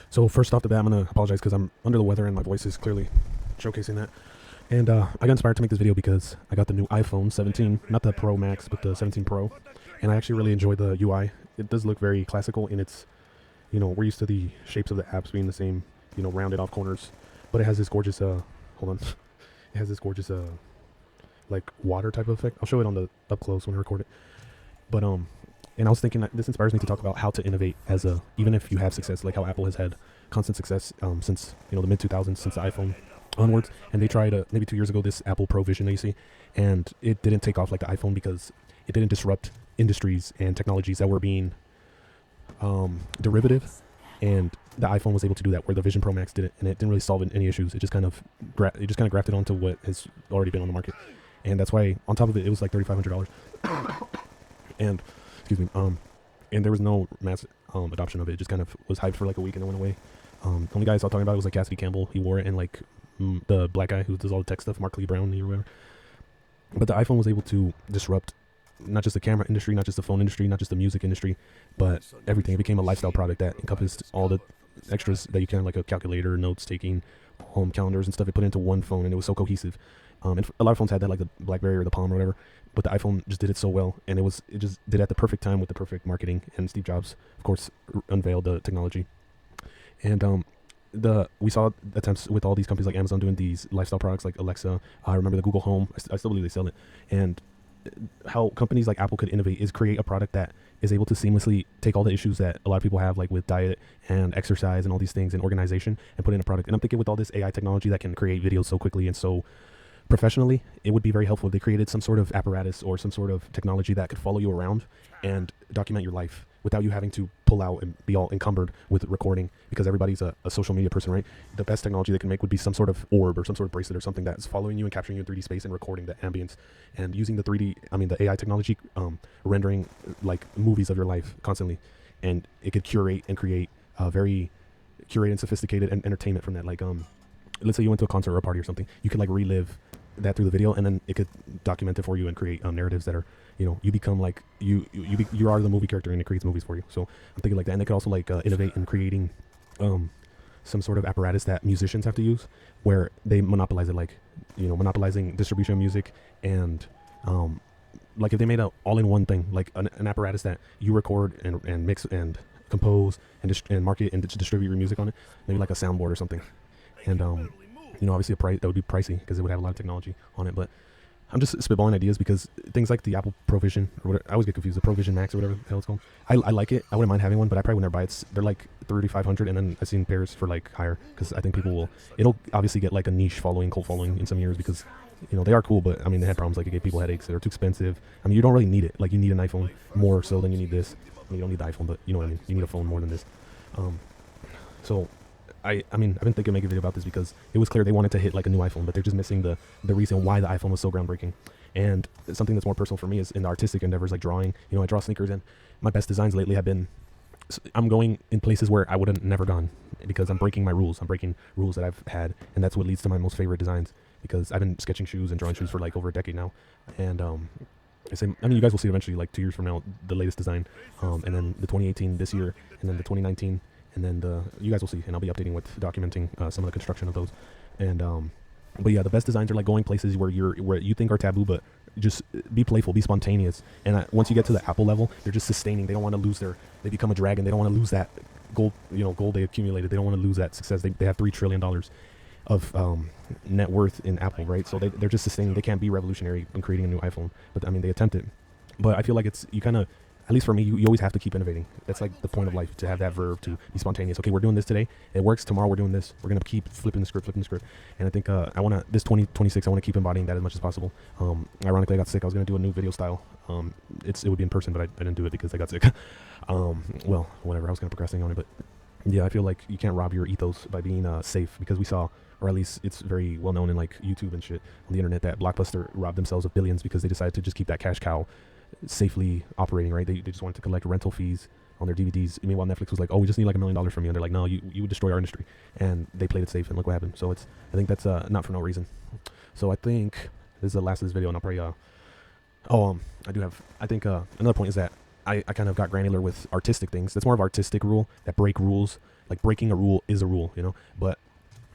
So first off the bat, I'm gonna apologize because I'm under the weather and my voice is clearly showcasing that. And I got inspired to make this video because I got the new iPhone 17, not the Pro Max, but the 17 Pro, and I actually really enjoy the UI. It does look very classical in its, we're used to the shapes of the apps being the same, rounded off corners, but it has this gorgeous, hold on, it has this gorgeous, like water type of effect. I'll show it on the up close when I record it. But and I was thinking that this inspires me to talk about how to innovate as a, even if you have success, like how Apple has had constant success since the mid 2000s, since the iPhone onwards. And they tried maybe 2 years ago this Apple Pro Vision that you see, and it didn't take off like the iPhone because it didn't disrupt industries and technologies that were being derivative. And the iPhone was able to do that, where the Vision Pro Max didn't, and it didn't really solve any issues. It just kind of grafted onto what has already been on the market, and that's why on top of it, it was like $3,500. And excuse me, and there was no mass adoption of it. It just kind of was hyped for like a week and then went away. The only guy I saw talking about it was like Cassidy Campbell. He wore it, and like the black guy who does all the tech stuff, Mark Lee Brown or whatever. But the iPhone was able to disrupt not just the camera industry, not just the phone industry, not just the music industry, but everything. It became a lifestyle product that encompassed all the extras that you can, like a calculator, notes taking, home calendars and stuff. It put into one phone, and it was so cohesive. And a lot of phones had that, like the BlackBerry or the Palm or whatever, but the iPhone just did it so well, and it just did it at the perfect time with the perfect marketing. And Steve Jobs, of course, unveiled the technology. And we saw attempts with all these companies like Amazon doing these lifestyle products like Alexa. I remember the Google Home. I still believe they sell it. And how companies like Apple could innovate is create a product that is able to seamlessly take all the issues that a lot of people have, like with diet and exercise and all these things and organization, and put in a product. And I'm thinking with all this AI technology that can create videos so quickly and so professionally, it would be very helpful if they created some sort of apparatus or some sort of technology that could follow you around and document your life without you having to pull out and be all encumbered with recording, because everybody's a social media person, right? The best technology they can make would be some sort of orb or some sort of bracelet or something that's following you and capturing you in 3D space and recording the ambience, and using the AI technology, rendering like movies of your life constantly. And it could curate and create very curated and sophisticated entertainment from that. Like let's say you went to a concert or a party or something, you could like relive that through the video, and then it could document it for you and create narratives that are, you become like you are the movie character, and it creates movies for you. So I'm thinking like that. And they could also like innovate in creating some sort of apparatus that musicians have to use, where they monopolize it, like monopolizing distribution of music. And like if they made a all-in-one thing, like an apparatus that you record and mix and compose and market and distribute your music on it, maybe like a soundboard or something. And obviously that would be pricey because it would have a lot of technology on it. But I'm just spitballing ideas because things like the Apple Pro Vision, or whatever, I always get confused, the Pro Vision Max or whatever the hell it's called. I like it. I wouldn't mind having one, but I probably would never buy it. They're like $3,500, and then I've seen pairs for like higher, because I think it'll obviously get like a niche following, cult following in some years, because they are cool, but I mean they had problems, like it gave people headaches. They're too expensive. I mean, you don't really need it. Like you need an iPhone more so than you need this. I mean, you don't need the iPhone, but you know what I mean. You need a phone more than this. So I mean, I've been thinking of making a video about this because it was clear they wanted to hit like a new iPhone, but they're just missing the reason why the iPhone was so groundbreaking. And something that's more personal for me is in the artistic endeavors, like drawing. I draw sneakers, and my best designs lately have been, I'm going in places where I would have never gone because I'm breaking my rules. I'm breaking rules that I've had, and that's what leads to my most favorite designs, because I've been sketching shoes and drawing shoes for like over a decade now. And you guys will see eventually, like 2 years from now, the latest design, and then the 2018 this year, and then the 2019. And then you guys will see, and I'll be updating with documenting some of the construction of those. And but yeah, the best designs are like going places where you think are taboo, but just be playful, be spontaneous. And once you get to the Apple level, they're just sustaining. They don't want to lose they become a dragon. They don't want to lose that gold they accumulated. They don't want to lose that success. They have $3 trillion of net worth in Apple, right? So they're just sustaining. They can't be revolutionary in creating a new iPhone, but I mean they attempt it. But I feel like you kind of, at least for me, you always have to keep innovating. That's like the point of life, to have that verb, to be spontaneous. Okay, we're doing this today. It works. Tomorrow we're doing this. We're going to keep flipping the script. And I think this 2026, I want to keep embodying that as much as possible. Ironically, I got sick. I was going to do a new video style. It would be in person, but I didn't do it because I got sick. Well, whatever. I was kind of procrastinating on it. But yeah, I feel like you can't rob your ethos by being safe, because we saw, or at least it's very well known in like YouTube and shit on the internet, that Blockbuster robbed themselves of billions because they decided to just keep that cash cow safely operating, right? They just wanted to collect rental fees on their DVDs. Meanwhile, Netflix was like, oh, we just need like $1 million from you, and they're like, no, you would destroy our industry. And they played it safe, and look what happened. So I think that's not for no reason. So I think this is the last of this video, and I'll probably I think another point is that I kind of got granular with artistic things. That's more of artistic rule that break rules Like breaking a rule is a rule, But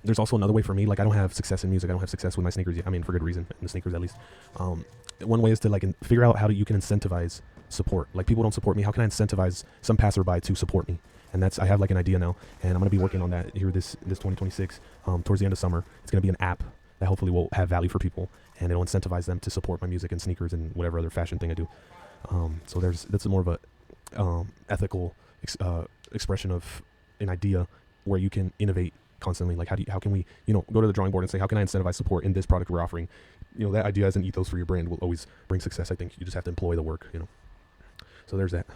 there's also another way for me. Like I don't have success in music. I don't have success with my sneakers yet. I mean, for good reason. In the sneakers, at least. One way is to like figure out how you can incentivize support. Like people don't support me. How can I incentivize some passerby to support me? And I have like an idea now, and I'm gonna be working on that here this 2026. Towards the end of summer, it's gonna be an app that hopefully will have value for people, and it'll incentivize them to support my music and sneakers and whatever other fashion thing I do. So that's more of a ethical expression of an idea where you can innovate constantly. Like how can we go to the drawing board and say, how can I incentivize support in this product we're offering? That idea as an ethos for your brand will always bring success. I think you just have to employ the work. So there's that.